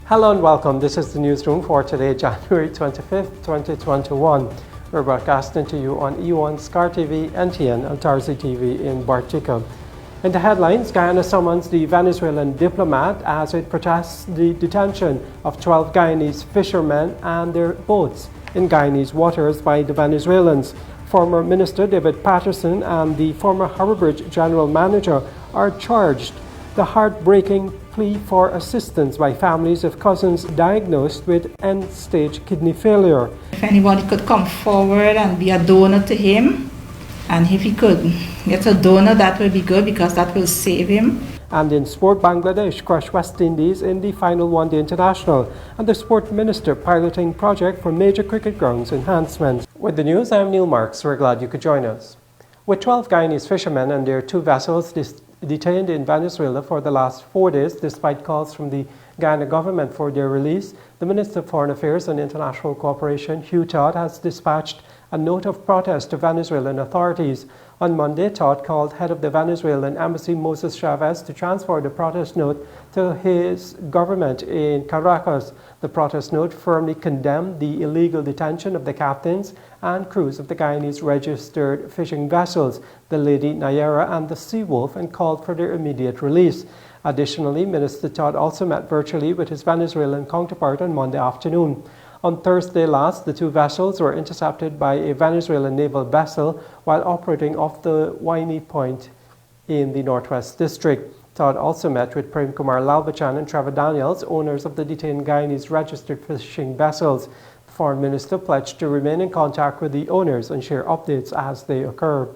Hello and welcome. This is the newsroom for today, January 25th, 2021. We're broadcasting to you on E1 Scar TV, NTN, and Tarzi TV in Bartica. In the headlines, Guyana summons the Venezuelan diplomat as it protests the detention of 12 Guyanese fishermen and their boats in Guyanese waters by the Venezuelans. Former Minister David Patterson and the former Harbour Bridge General Manager are charged. The heartbreaking plea for assistance by families of cousins diagnosed with end-stage kidney failure. If anybody could come forward and be a donor to him, and if he could get a donor, that would be good because that will save him. And in sport, Bangladesh crushed West Indies in the final one-day international, and the sport minister piloting project for major cricket grounds enhancements. With the news, I'm Neil Marks. We're glad you could join us. With 12 Guyanese fishermen and their 2 vessels detained in Venezuela for the last 4 days, despite calls from the Guyana government for their release, the Minister of Foreign Affairs and International Cooperation, Hugh Todd, has dispatched a note of protest to Venezuelan authorities. On Monday, Todd called head of the Venezuelan embassy, Moses Chavez, to transfer the protest note to his government in Caracas. The protest note firmly condemned the illegal detention of the captains and crews of the Guyanese registered fishing vessels, the Lady Nayara and the Seawolf, and called for their immediate release. Additionally, Minister Todd also met virtually with his Venezuelan counterpart on Monday afternoon. On Thursday last, the 2 vessels were intercepted by a Venezuelan naval vessel while operating off the Waini Point in the Northwest District. Todd also met with Prem Kumar Lalbachan and Trevor Daniels, owners of the detained Guyanese registered fishing vessels. The foreign minister pledged to remain in contact with the owners and share updates as they occur.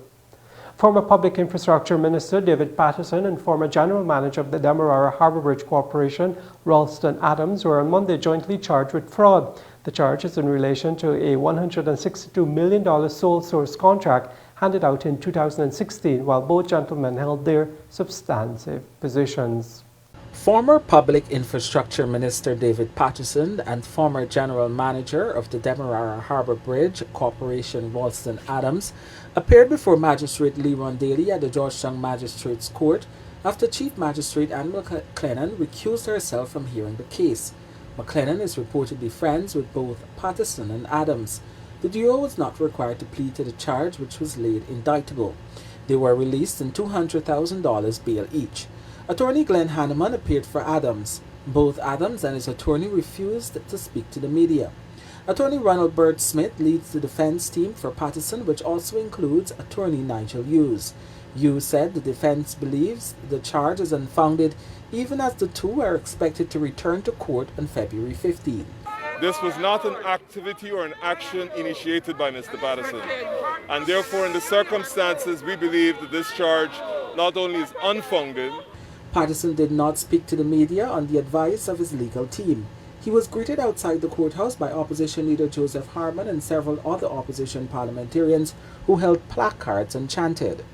Former Public Infrastructure Minister David Patterson and former General Manager of the Demerara Harbour Bridge Corporation, Ralston Adams, were on Monday jointly charged with fraud. The charge is in relation to a $162 million sole source contract handed out in 2016, while both gentlemen held their substantive positions. Former Public Infrastructure Minister David Patterson and former General Manager of the Demerara Harbour Bridge Corporation, Ralston Adams, appeared before Magistrate Leron Daly at the Georgetown Magistrates Court after Chief Magistrate Anne McLennan recused herself from hearing the case. McLennan is reportedly friends with both Patterson and Adams. The duo was not required to plead to the charge, which was laid indictable. They were released on $200,000 bail each. Attorney Glenn Hanneman appeared for Adams. Both Adams and his attorney refused to speak to the media. Attorney Ronald Bird Smith leads the defense team for Patterson, which also includes attorney Nigel Hughes. Hughes said the defense believes the charge is unfounded, even as the 2 are expected to return to court on February 15. This was not an activity or an action initiated by Mr. Patterson, and therefore in the circumstances we believe that this charge not only is unfounded. Patterson did not speak to the media on the advice of his legal team. He was greeted outside the courthouse by opposition leader Joseph Harman and several other opposition parliamentarians who held placards and chanted.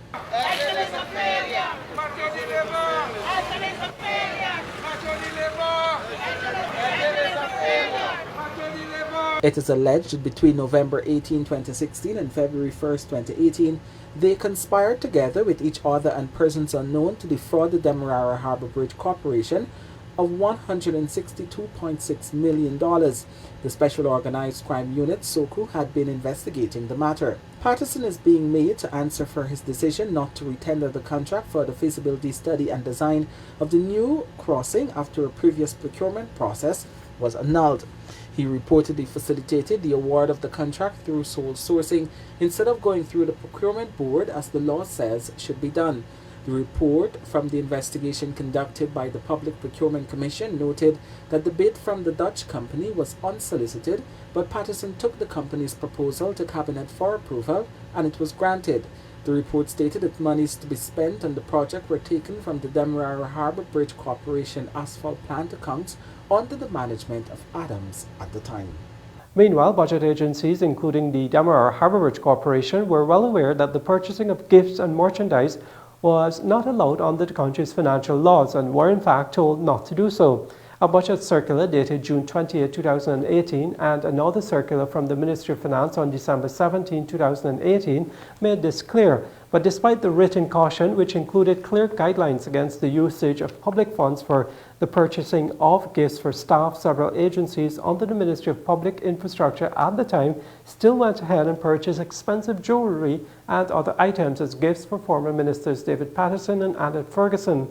It is alleged that between November 18, 2016 and February 1, 2018, they conspired together with each other and persons unknown to defraud the Demerara Harbour Bridge Corporation of $162.6 million. The Special Organized Crime Unit, SOCU, had been investigating the matter. Patterson is being made to answer for his decision not to retender the contract for the feasibility study and design of the new crossing after a previous procurement process was annulled. He reportedly facilitated the award of the contract through sole sourcing instead of going through the procurement board as the law says should be done. The report from the investigation conducted by the Public Procurement Commission noted that the bid from the Dutch company was unsolicited, but Patterson took the company's proposal to Cabinet for approval and it was granted. The report stated that monies to be spent on the project were taken from the Demerara Harbour Bridge Corporation asphalt plant accounts under the management of Adams at the time. Meanwhile, budget agencies, including the Demerara Harbour Bridge Corporation, were well aware that the purchasing of gifts and merchandise was not allowed under the country's financial laws and were in fact told not to do so. A budget circular dated June 20, 2018 and another circular from the Ministry of Finance on December 17, 2018 made this clear. But despite the written caution, which included clear guidelines against the usage of public funds for the purchasing of gifts for staff, several agencies under the Ministry of Public Infrastructure at the time still went ahead and purchased expensive jewelry and other items as gifts for former ministers David Patterson and Annette Ferguson.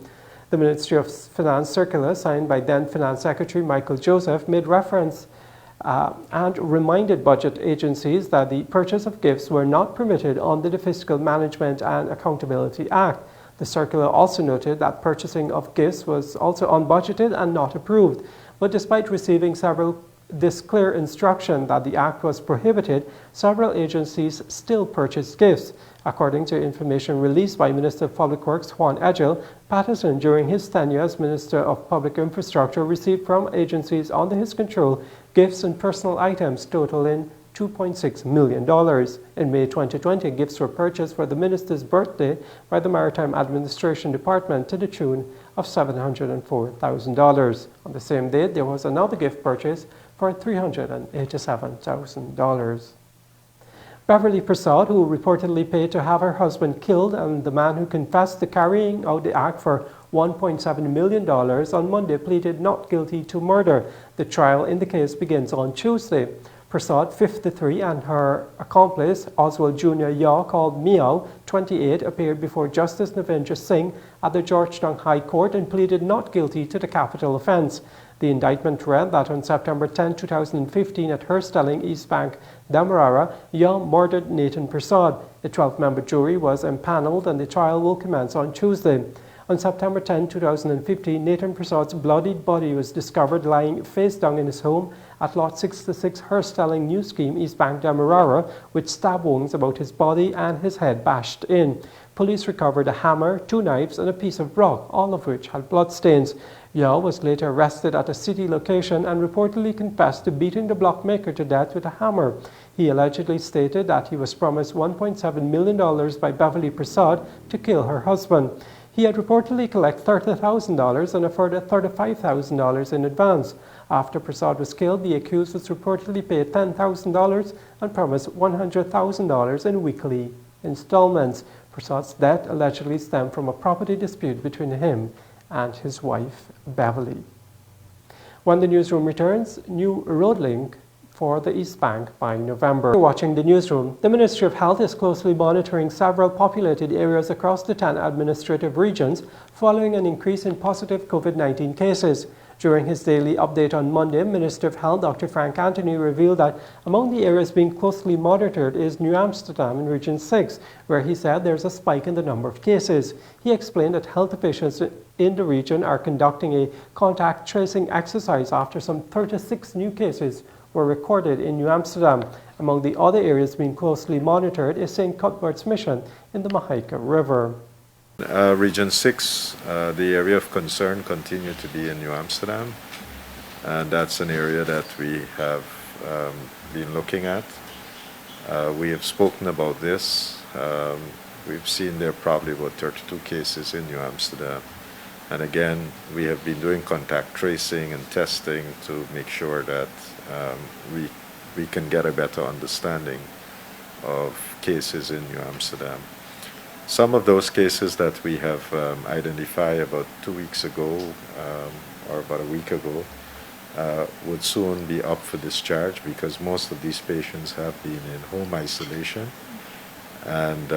The Ministry of Finance circular, signed by then Finance Secretary Michael Joseph, made reference and reminded budget agencies that the purchase of gifts were not permitted under the Fiscal Management and Accountability Act. The circular also noted that purchasing of gifts was also unbudgeted and not approved. But despite receiving this clear instruction that the act was prohibited, several agencies still purchased gifts. According to information released by Minister of Public Works Juan Edgell, Patterson, during his tenure as Minister of Public Infrastructure, received from agencies under his control gifts and personal items totaling $2.6 million. In May 2020, gifts were purchased for the minister's birthday by the Maritime Administration Department to the tune of $704,000. On the same date, there was another gift purchase for $387,000. Beverly Prasad, who reportedly paid to have her husband killed, and the man who confessed to carrying out the act for $1.7 million on Monday, pleaded not guilty to murder. The trial in the case begins on Tuesday. Prasad, 53, and her accomplice, Oswald Jr. Yaw, called Meow, 28, appeared before Justice Navendra Singh at the Georgetown High Court and pleaded not guilty to the capital offense. The indictment read that on September 10, 2015, at Herstelling, East Bank, Demerara, Yaw murdered Nathan Prasad. The 12-member jury was empaneled and the trial will commence on Tuesday. On September 10, 2015, Nathan Prasad's bloodied body was discovered lying face down in his home at Lot 66 Herstelling New Scheme, East Bank, Demerara, with stab wounds about his body and his head bashed in. Police recovered a hammer, 2 knives, and a piece of rock, all of which had bloodstains. Yaw was later arrested at a city location and reportedly confessed to beating the blockmaker to death with a hammer. He allegedly stated that he was promised $1.7 million by Beverly Prasad to kill her husband. He had reportedly collected $30,000 and a further $35,000 in advance. After Prasad was killed, the accused was reportedly paid $10,000 and promised $100,000 in weekly installments. Prasad's death allegedly stemmed from a property dispute between him and his wife, Beverly. When the newsroom returns, new road link for the East Bank by November. You're watching the newsroom. The Ministry of Health is closely monitoring several populated areas across the 10 administrative regions following an increase in positive COVID-19 cases. During his daily update on Monday, Minister of Health Dr. Frank Anthony revealed that among the areas being closely monitored is New Amsterdam in Region 6, where he said there's a spike in the number of cases. He explained that health officials in the region are conducting a contact tracing exercise after some 36 new cases were recorded in New Amsterdam. Among the other areas being closely monitored is St. Cuthbert's Mission in the Mahaica River. Region 6, the area of concern continued to be in New Amsterdam, and that's an area that we have been looking at. We have spoken about this. We've seen there are probably about 32 cases in New Amsterdam. And again, we have been doing contact tracing and testing to make sure that we can get a better understanding of cases in New Amsterdam. Some of those cases that we have identified about 2 weeks ago or about a week ago would soon be up for discharge because most of these patients have been in home isolation, and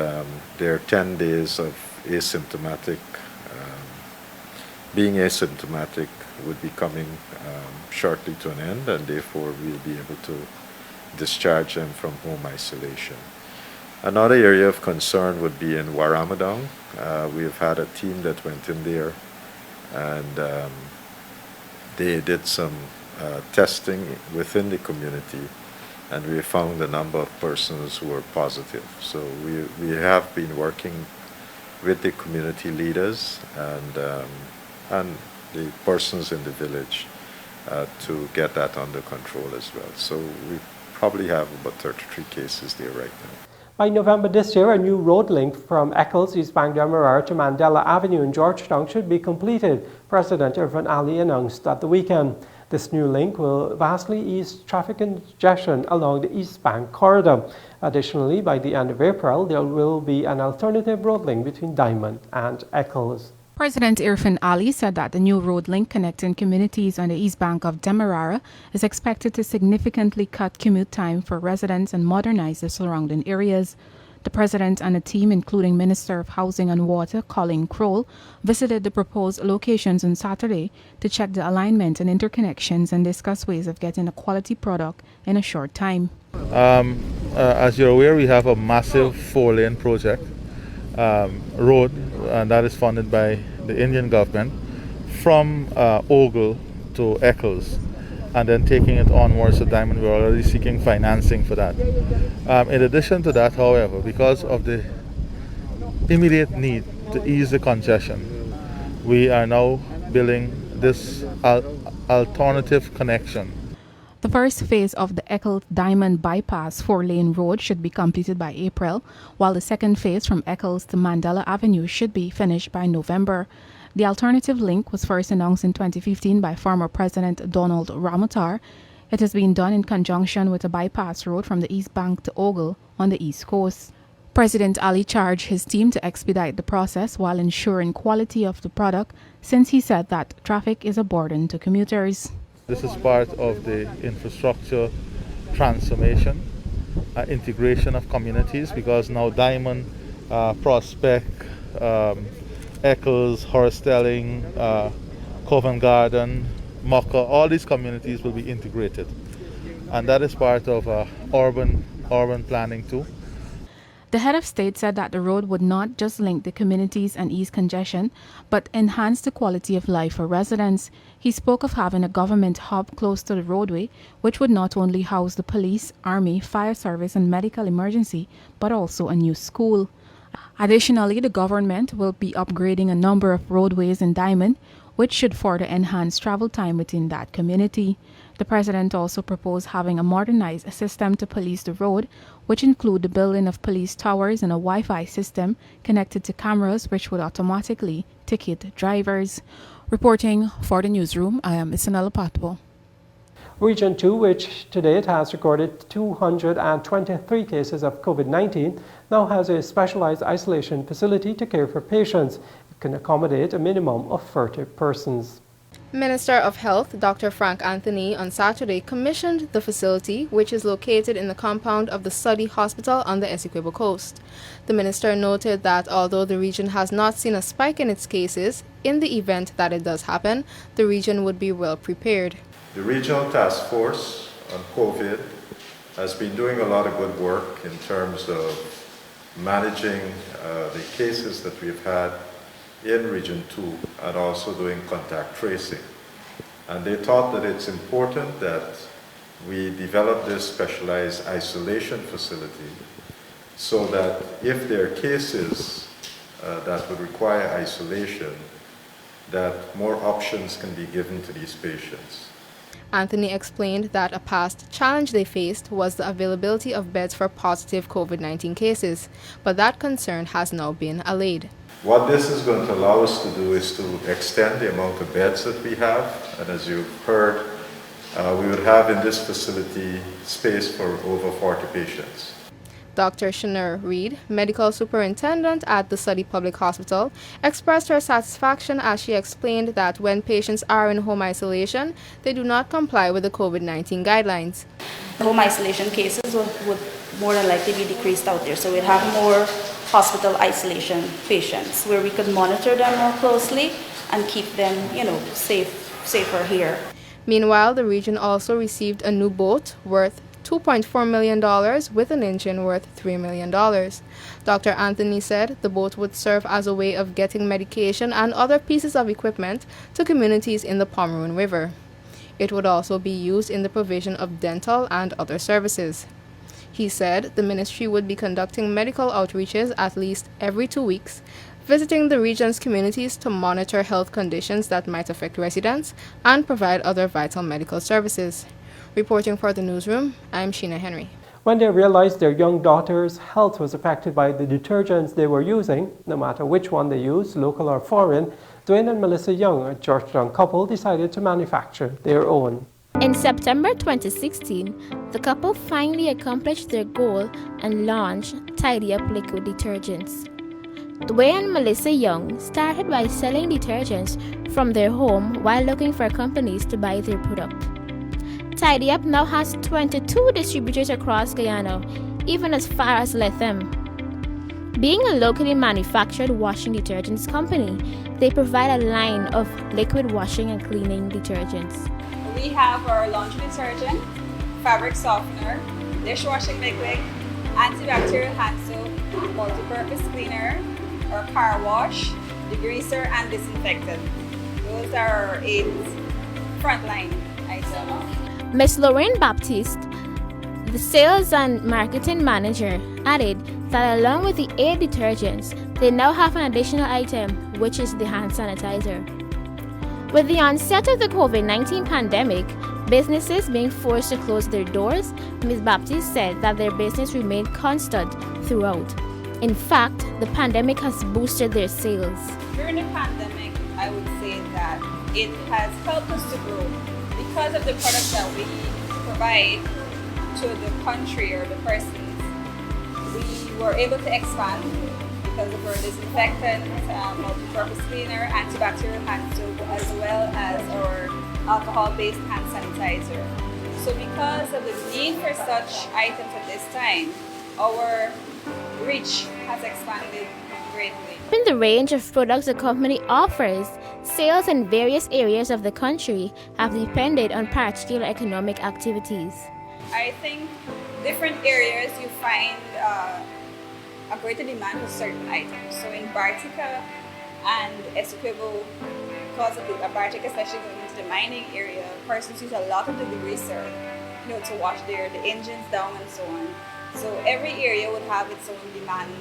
their 10 days of asymptomatic, being asymptomatic would be coming shortly to an end, and therefore we'll be able to discharge them from home isolation. Another area of concern would be in Warramadong. We've had a team that went in there and they did some testing within the community, and we found a number of persons who were positive. So we have been working with the community leaders and the persons in the village to get that under control as well. So we probably have about 33 cases there right now. By November this year, a new road link from Eccles, East Bank Demerara to Mandela Avenue in Georgetown should be completed, President Irfan Ali announced at the weekend. This new link will vastly ease traffic congestion along the East Bank corridor. Additionally, by the end of April, there will be an alternative road link between Diamond and Eccles. President Irfan Ali said that the new road link connecting communities on the east bank of Demerara is expected to significantly cut commute time for residents and modernize the surrounding areas. The president and a team, including Minister of Housing and Water, Colin Crowell, visited the proposed locations on Saturday to check the alignment and interconnections and discuss ways of getting a quality product in a short time. As you're aware, we have a massive 4-lane project road, and that is funded by the Indian government from Ogle to Eccles, and then taking it onwards to Diamond. We're already seeking financing for that. In addition to that, however, because of the immediate need to ease the congestion, we are now building this alternative connection. The first phase of the Eccles Diamond Bypass 4-lane road should be completed by April, while the second phase from Eccles to Mandela Avenue should be finished by November. The alternative link was first announced in 2015 by former President Donald Ramotar. It has been done in conjunction with a bypass road from the East Bank to Ogle on the East Coast. President Ali charged his team to expedite the process while ensuring quality of the product, since he said that traffic is a burden to commuters. This is part of the infrastructure transformation, integration of communities, because now Diamond, Prospect, Eccles, Horstelling, Covent Garden, Mocha, all these communities will be integrated. And that is part of urban planning too. The head of state said that the road would not just link the communities and ease congestion, but enhance the quality of life for residents. He spoke of having a government hub close to the roadway, which would not only house the police, army, fire service and medical emergency, but also a new school. Additionally, the government will be upgrading a number of roadways in Diamond, which should further enhance travel time within that community. The president also proposed having a modernized system to police the road, which include the building of police towers and a Wi-Fi system connected to cameras which would automatically ticket drivers. Reporting for the newsroom, I am Isanella Patbo. Region 2, which to date has recorded 223 cases of COVID-19, now has a specialized isolation facility to care for patients. It can accommodate a minimum of 30 persons. Minister of Health Dr. Frank Anthony on Saturday commissioned the facility, which is located in the compound of the Suddy Hospital on the Essequibo Coast. The minister noted that although the region has not seen a spike in its cases, in the event that it does happen, the region would be well prepared. The Regional Task Force on COVID has been doing a lot of good work in terms of managing the cases that we've had in Region 2 and also doing contact tracing. And they thought that it's important that we develop this specialized isolation facility so that if there are cases that would require isolation, that more options can be given to these patients. Anthony explained that a past challenge they faced was the availability of beds for positive COVID-19 cases, but that concern has now been allayed. What this is going to allow us to do is to extend the amount of beds that we have, and as you've heard, we would have in this facility space for over 40 patients. Dr. Shanur Reed, medical superintendent at the Suddy Public Hospital, expressed her satisfaction as she explained that when patients are in home isolation, they do not comply with the COVID-19 guidelines. The home isolation cases would more than likely be decreased out there, so we'd have more hospital isolation patients where we could monitor them more closely and keep them, safer here. Meanwhile, the region also received a new boat worth $2.4 million with an engine worth $3 million. Dr. Anthony said the boat would serve as a way of getting medication and other pieces of equipment to communities in the Pomeroon River. It would also be used in the provision of dental and other services. He said the ministry would be conducting medical outreaches at least every 2 weeks, visiting the region's communities to monitor health conditions that might affect residents and provide other vital medical services. Reporting for the newsroom, I'm Sheena Henry. When they realized their young daughter's health was affected by the detergents they were using, no matter which one they used, local or foreign, Dwayne and Melissa Young, a Georgetown couple, decided to manufacture their own. In September 2016, the couple finally accomplished their goal and launched Tidy Up liquid detergents. Dwayne and Melissa Young started by selling detergents from their home while looking for companies to buy their product. Tidy Up now has 22 distributors across Guyana, even as far as Lethem. Being a locally manufactured washing detergents company, they provide a line of liquid washing and cleaning detergents. We have our laundry detergent, fabric softener, dishwashing liquid, antibacterial hand soap, multi-purpose cleaner, our car wash, degreaser, and disinfectant. Those are our 8 frontline items. Ms. Lorraine Baptiste, the sales and marketing manager, added that along with the 8 detergents, they now have an additional item, which is the hand sanitizer. With the onset of the COVID-19 pandemic, businesses being forced to close their doors, Ms. Baptiste said that their business remained constant throughout. In fact, the pandemic has boosted their sales. During the pandemic, I would say that it has helped us to grow because of the products that we provide to the country or the persons. We were able to expand because of our disinfectant, multi-purpose cleaner, antibacterial hand soap, as well as our alcohol-based hand sanitizer. So because of the need for such items at this time, our reach has expanded greatly. In the range of products the company offers, sales in various areas of the country have depended on particular economic activities. I think different areas you find a greater demand for certain items. So in Bartica and Essequibo, because of the Bartica, especially going into the mining area, persons use a lot of the degreaser, to wash the engines down and so on. So every area would have its own demand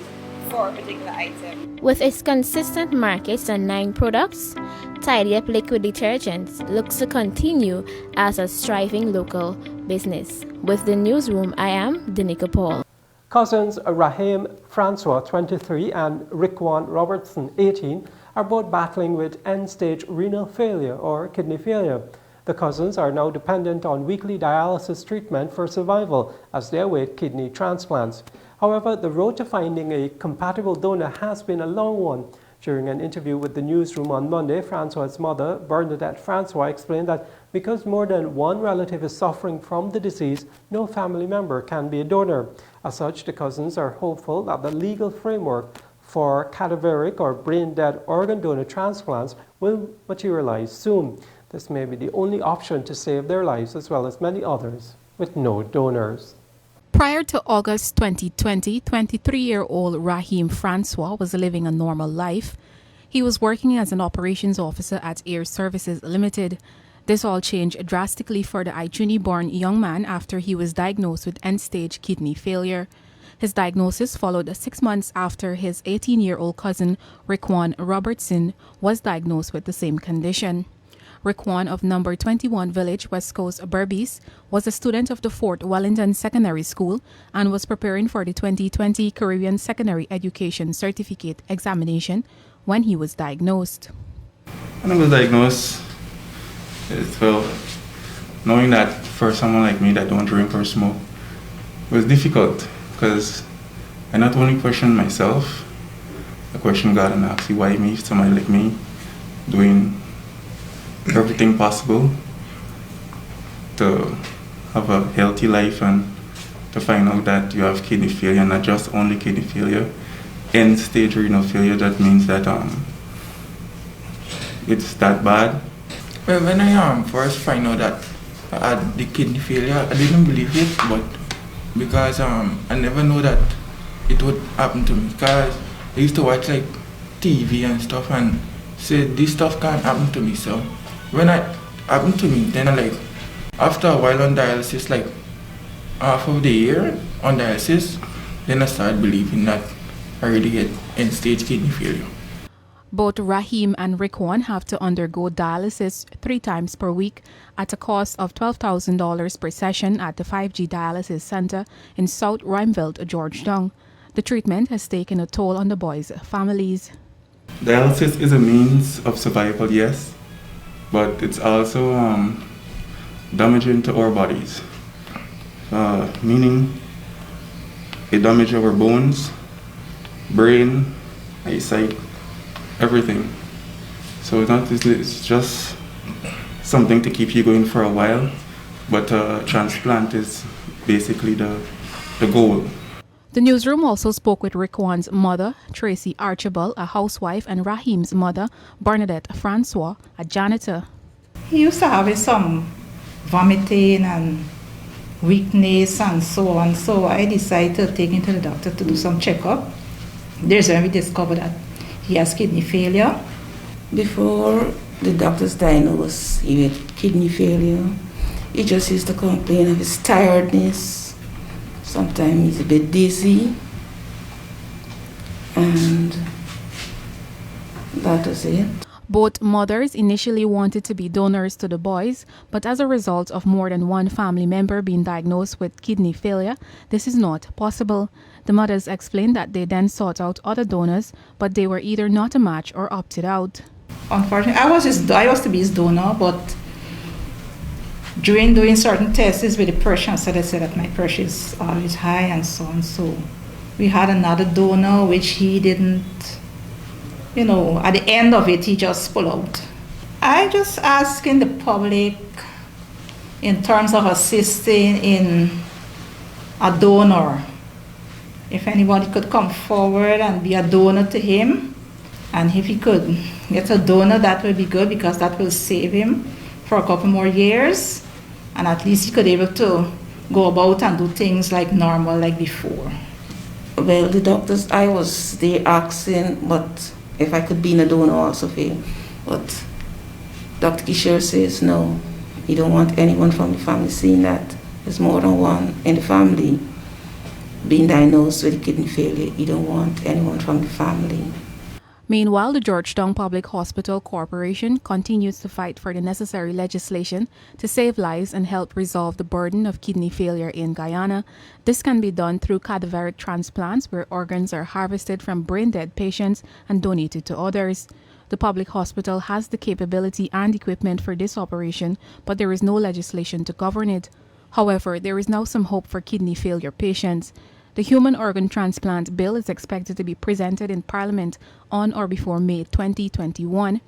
for a particular item. With its consistent markets and 9 products, Tidy Up liquid detergents looks to continue as a thriving local business. With the Newsroom, I am Danica Paul. Cousins Rahim Francois, 23, and Rickwan Robertson, 18, are both battling with end-stage renal failure or kidney failure. The cousins are now dependent on weekly dialysis treatment for survival as they await kidney transplants. However, the road to finding a compatible donor has been a long one. During an interview with the Newsroom on Monday, Francois' mother, Bernadette Francois, explained that because more than one relative is suffering from the disease, no family member can be a donor. As such, the cousins are hopeful that the legal framework for cadaveric or brain-dead organ donor transplants will materialize soon. This may be the only option to save their lives, as well as many others with no donors. Prior to August 2020, 23-year-old Rahim Francois was living a normal life. He was working as an operations officer at Air Services Limited. This all changed drastically for the Ituni-born young man after he was diagnosed with end-stage kidney failure. His diagnosis followed 6 months after his 18-year-old cousin, Rickwan Robertson, was diagnosed with the same condition. Rickwan of number 21 Village, West Coast, Berbice, was a student of the Fort Wellington Secondary School and was preparing for the 2020 Caribbean Secondary Education Certificate examination when he was diagnosed. When I was diagnosed, knowing that for someone like me that don't drink or smoke, it was difficult because I not only questioned myself, I questioned God and asked, why me, somebody like me, doing everything possible to have a healthy life and to find out that you have kidney failure, not just only kidney failure, end-stage renal failure. That means that it's that bad. Well, when I first find out that I had the kidney failure, I didn't believe it, but because I never know that it would happen to me, because I used to watch like TV and stuff and say this stuff can't happen to me. So when it happened to me, then after a while on dialysis, like half of the year on dialysis, then I started believing that I really had end-stage kidney failure. Both Rahim and Rikwan have to undergo dialysis 3 times per week at a cost of $12,000 per session at the 5G Dialysis Center in South Rhymeville, Georgetown. The treatment has taken a toll on the boys' families. Dialysis is a means of survival, yes, but it's also damaging to our bodies, meaning it damages our bones, brain, eyesight, everything. So it's just something to keep you going for a while, but transplant is basically the goal. The newsroom also spoke with Rikwan's mother, Tracy Archibald, a housewife, and Rahim's mother, Bernadette Francois, a janitor. He used to have some vomiting and weakness and so on, so I decided to take him to the doctor to do some checkup. There's when we discovered that he has kidney failure. Before the doctors diagnosed him with kidney failure, he just used to complain of his tiredness. Sometimes he's a bit dizzy, and that was it. Both mothers initially wanted to be donors to the boys, but as a result of more than one family member being diagnosed with kidney failure, this is not possible. The mothers explained that they then sought out other donors, but they were either not a match or opted out. Unfortunately, I was to be his donor, but during doing certain tests with the pressure, so they said that my pressure is always high and so on. So we had another donor, which he didn't, at the end of it, he just pulled out. I just asking the public in terms of assisting in a donor, if anybody could come forward and be a donor to him, and if he could get a donor, that would be good, because that will save him for a couple more years, and at least he could be able to go about and do things like normal, like before. Well, the doctors, I was there asking, but if I could be in a donor also for him. But Dr. Kishore says no, he don't want anyone from the family, seeing that there's more than one in the family being diagnosed with kidney failure. He don't want anyone from the family. Meanwhile, the Georgetown Public Hospital Corporation continues to fight for the necessary legislation to save lives and help resolve the burden of kidney failure in Guyana. This can be done through cadaveric transplants, where organs are harvested from brain-dead patients and donated to others. The public hospital has the capability and equipment for this operation, but there is no legislation to govern it. However, there is now some hope for kidney failure patients. The Human Organ Transplant Bill is expected to be presented in Parliament on or before May 2021.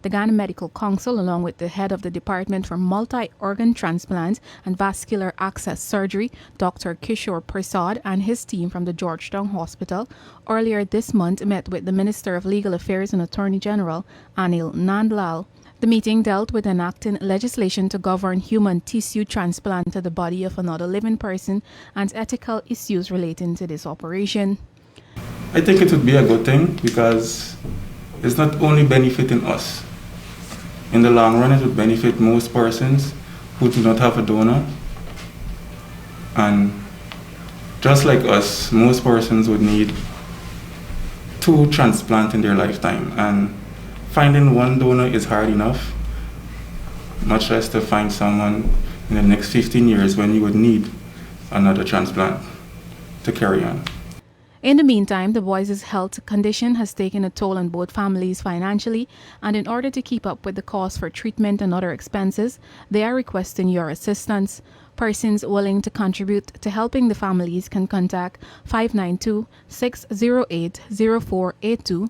The Ghana Medical Council, along with the head of the Department for Multi-Organ Transplant and Vascular Access Surgery, Dr. Kishore Prasad, and his team from the Georgetown Hospital, earlier this month met with the Minister of Legal Affairs and Attorney General, Anil Nandlal. The meeting dealt with enacting legislation to govern human tissue transplant to the body of another living person and ethical issues relating to this operation. I think it would be a good thing, because it's not only benefiting us. In the long run, it would benefit most persons who do not have a donor. And just like us, most persons would need 2 transplants in their lifetime. And finding one donor is hard enough, much less to find someone in the next 15 years when you would need another transplant to carry on. In the meantime, the boys' health condition has taken a toll on both families financially, and in order to keep up with the cost for treatment and other expenses, they are requesting your assistance. Persons willing to contribute to helping the families can contact 592-608-0482,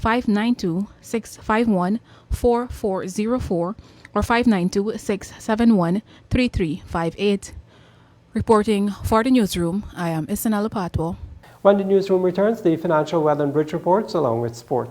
592-651-4404, or 592-671-3358. Reporting for the newsroom, I am Isanella Patwo. When the newsroom returns, the financial weather and bridge reports along with sport.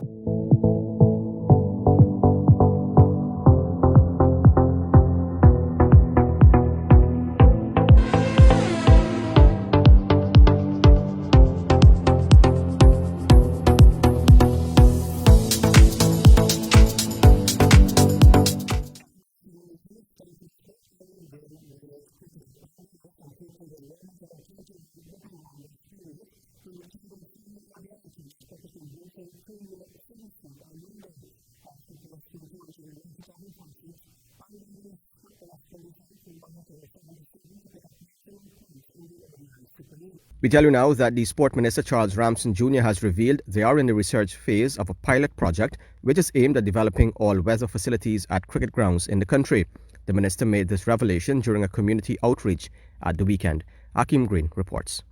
We tell you now that the Sport Minister Charles Ramson Jr. has revealed they are in the research phase of a pilot project which is aimed at developing all-weather facilities at cricket grounds in the country. The minister made this revelation during a community outreach at the weekend. Akim Green reports.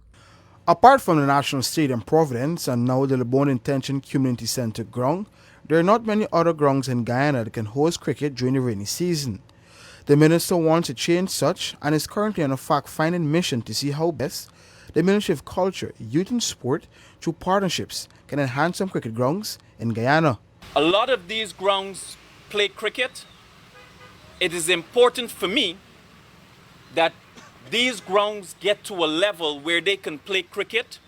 Apart from the National Stadium Providence and now the Detention Community Centre ground, there are not many other grounds in Guyana that can host cricket during the rainy season. The minister wants to change such and is currently on a fact-finding mission to see how best the Ministry of Culture, Youth and Sport, through partnerships, can enhance some cricket grounds in Guyana. A lot of these grounds play cricket. It is important for me that these grounds get to a level where they can play cricket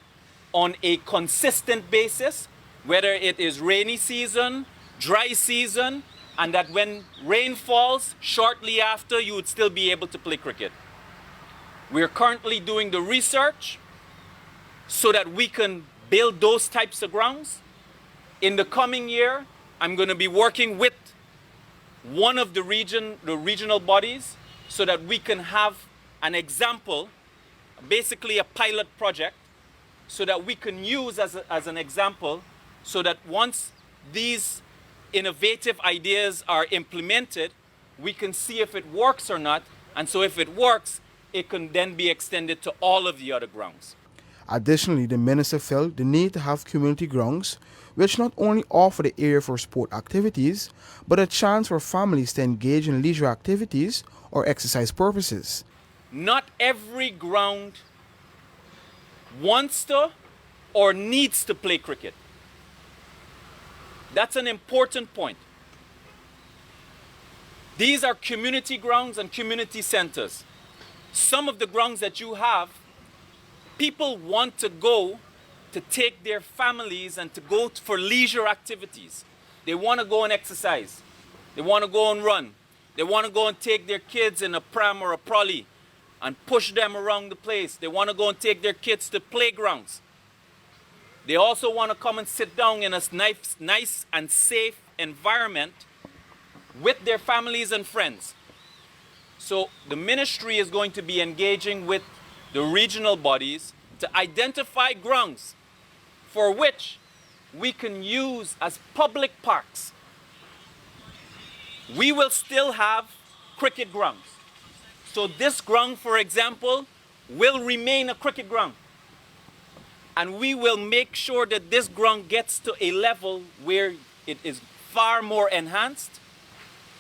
on a consistent basis, whether it is rainy season, dry season, and that when rain falls, shortly after, you would still be able to play cricket. We're currently doing the research so that we can build those types of grounds. In the coming year, I'm going to be working with one of the regional bodies so that we can have an example, basically a pilot project, so that we can use as an example so that once these innovative ideas are implemented, we can see if it works or not. And so if it works, it can then be extended to all of the other grounds. Additionally, the minister felt the need to have community grounds which not only offer the area for sport activities, but a chance for families to engage in leisure activities or exercise purposes. Not every ground wants to or needs to play cricket. That's an important point. These are community grounds and community centers. Some of the grounds that you have, people want to go to take their families and to go for leisure activities. They want to go and exercise. They want to go and run. They want to go and take their kids in a pram or a trolley and push them around the place. They want to go and take their kids to playgrounds. They also want to come and sit down in a nice and safe environment with their families and friends. So the ministry is going to be engaging with the regional bodies to identify grounds for which we can use as public parks. We will still have cricket grounds. So this ground, for example, will remain a cricket ground. And we will make sure that this ground gets to a level where it is far more enhanced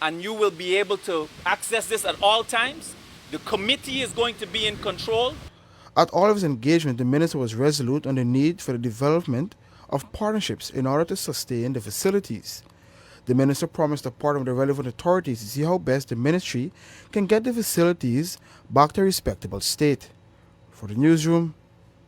and you will be able to access this at all times. The committee is going to be in control. At all of his engagement, the minister was resolute on the need for the development of partnerships in order to sustain the facilities. The minister promised to partner with the relevant authorities to see how best the ministry can get the facilities back to a respectable state. For the newsroom,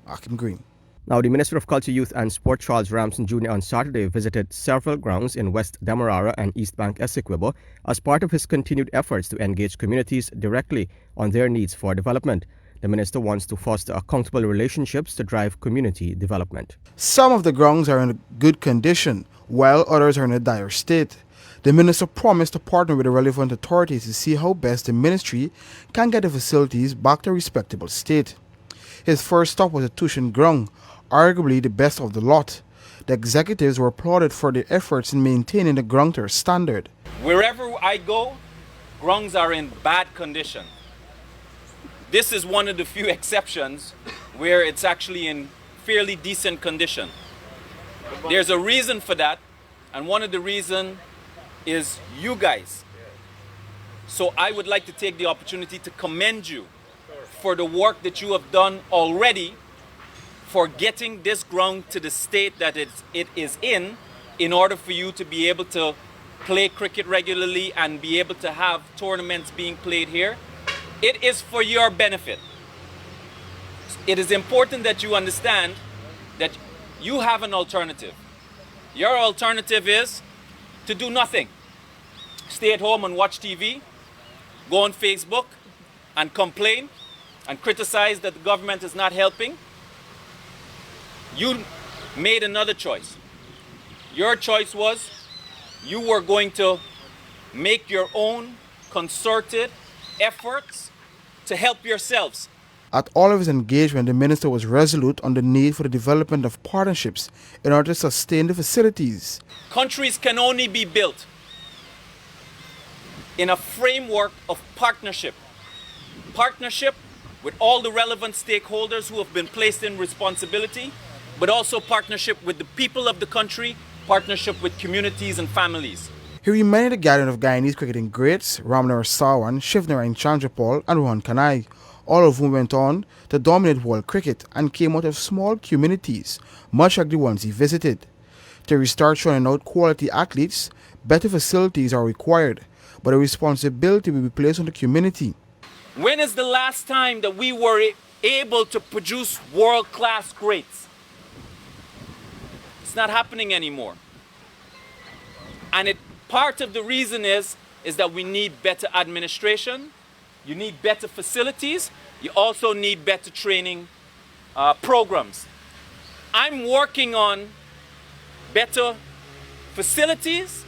Akim Green. Now, the Minister of Culture, Youth and Sport, Charles Ramson Jr. on Saturday visited several grounds in West Demerara and East Bank Essequibo as part of his continued efforts to engage communities directly on their needs for development. The minister wants to foster accountable relationships to drive community development. Some of the grounds are in good condition, while others are in a dire state. The minister promised to partner with the relevant authorities to see how best the ministry can get the facilities back to a respectable state. His first stop was at Tushin ground, arguably the best of the lot. The executives were applauded for their efforts in maintaining the ground to a standard. Wherever I go, grounds are in bad condition. This is one of the few exceptions where it's actually in fairly decent condition. There's a reason for that, and one of the reasons is you guys. So I would like to take the opportunity to commend you for the work that you have done already for getting this ground to the state that it is in order for you to be able to play cricket regularly and be able to have tournaments being played here. It is for your benefit. It is important that you understand that you have an alternative. Your alternative is to do nothing. Stay at home and watch TV, go on Facebook and complain and criticize that the government is not helping. You made another choice. Your choice was you were going to make your own concerted efforts to help yourselves. At all of his engagement, the minister was resolute on the need for the development of partnerships in order to sustain the facilities. Countries can only be built in a framework of partnership. Partnership with all the relevant stakeholders who have been placed in responsibility, but also partnership with the people of the country, partnership with communities and families. He reminded the gathering of Guyanese cricketing greats Ramnara Sawan, Shivnarine Chandrapal and Rohan Kanai, all of whom went on to dominate world cricket and came out of small communities, much like the ones he visited. To restart churning out quality athletes, better facilities are required, but a responsibility will be placed on the community. When is the last time that we were able to produce world-class greats? It's not happening anymore. And part of the reason is that we need better administration, you need better facilities, you also need better training programs. I'm working on better facilities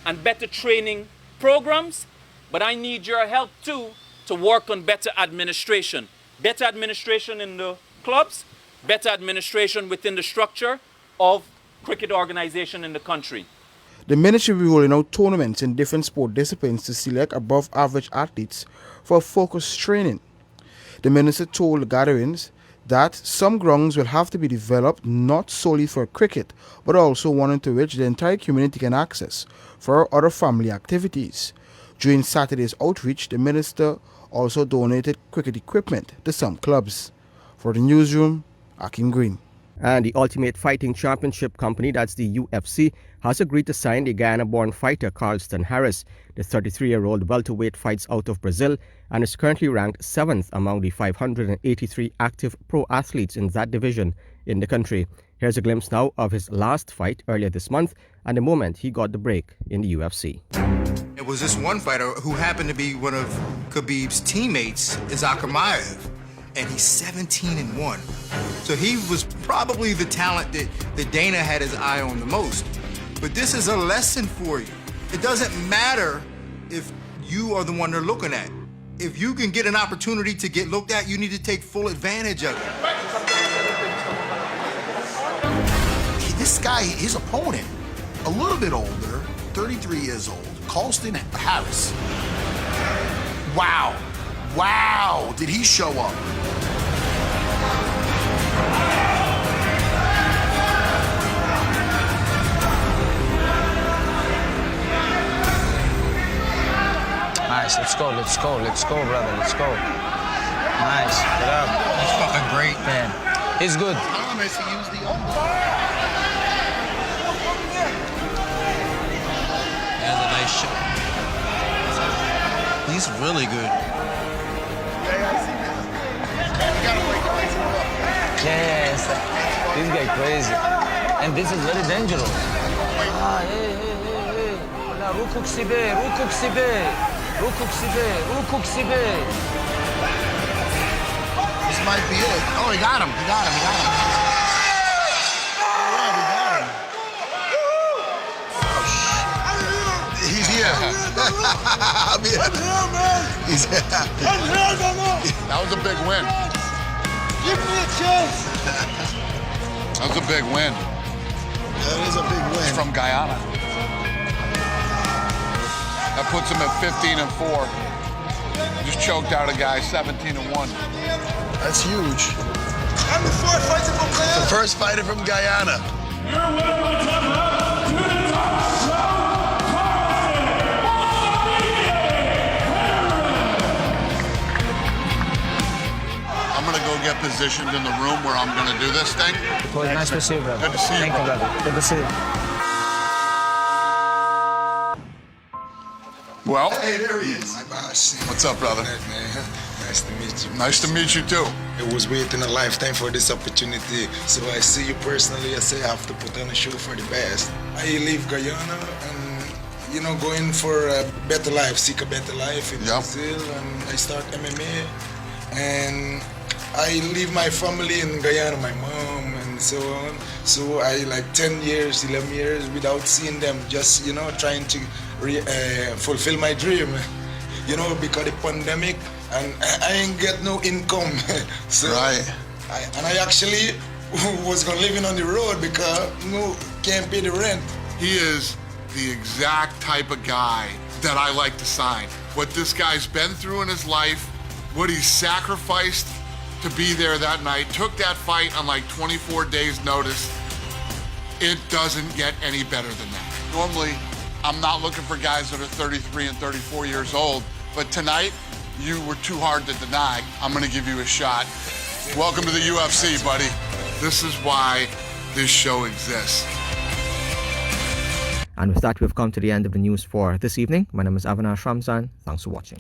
and better training programs, but I need your help too to work on better administration. Better administration in the clubs, better administration within the structure of cricket organization in the country. The ministry will be rolling out tournaments in different sport disciplines to select above average athletes for focused training. The minister told the gatherings that some grounds will have to be developed not solely for cricket, but also one into which the entire community can access for other family activities. During Saturday's outreach, the minister also donated cricket equipment to some clubs. For the newsroom, Akim Green. And the Ultimate Fighting Championship company, that's the UFC, has agreed to sign the Guyana-born fighter Carlston Harris. The 33-year-old welterweight fights out of Brazil and is currently ranked 7th among the 583 active pro athletes in that division in the country. Here's a glimpse now of his last fight earlier this month and the moment he got the break in the UFC. It was this one fighter who happened to be one of Khabib's teammates, is Akhmaev, and he's 17-1. So he was probably the talent that Dana had his eye on the most. But this is a lesson for you. It doesn't matter if you are the one they're looking at. If you can get an opportunity to get looked at, you need to take full advantage of it. This guy, his opponent, a little bit older, 33 years old, Carlston Harris. Wow. Wow, did he show up? Nice, let's go, brother, let's go. Nice, get up. He's fucking great, man. He's good. Thomas, he used the over. That's a nice shot. He's really good. Yes, this guy crazy. And this is very dangerous. Ah, hey. Rukuksibe. This might be it. Oh, he got him. He's here. He's here. That was a big win. Give me a chance. That was a big win. That is a big win. He's from Guyana. That puts him at 15-4. Just choked out a guy 17-1. That's huge. I'm the first fighter from Guyana. The first fighter from Guyana. I'm gonna go get positioned in the room where I'm gonna do this thing. Well, nice to see you, brother. Good to see you, Thank you, brother. Good to see you. Well, hey, there he is. What's up, brother? Nice to meet you. Nice to meet you too. I was waiting a lifetime for this opportunity, so I see you personally. I say I have to put on a show for the best. I leave Guyana and going for a better life, seek a better life in Brazil, and I start MMA. And I leave my family in Guyana, my mom and so on. So I 10 years, 11 years without seeing them, just trying to fulfill my dream. Because the pandemic, and I ain't get no income. So Right. I actually was gonna living on the road because can't pay the rent. He is the exact type of guy that I like to sign. What this guy's been through in his life, what he sacrificed to be there that night, took that fight on like 24 days notice. It doesn't get any better than that. Normally, I'm not looking for guys that are 33 and 34 years old, but tonight, you were too hard to deny. I'm gonna give you a shot. Welcome to the UFC, buddy. This is why this show exists. And with that, we've come to the end of the news for this evening. My name is Avinash Ramzan. Thanks for watching.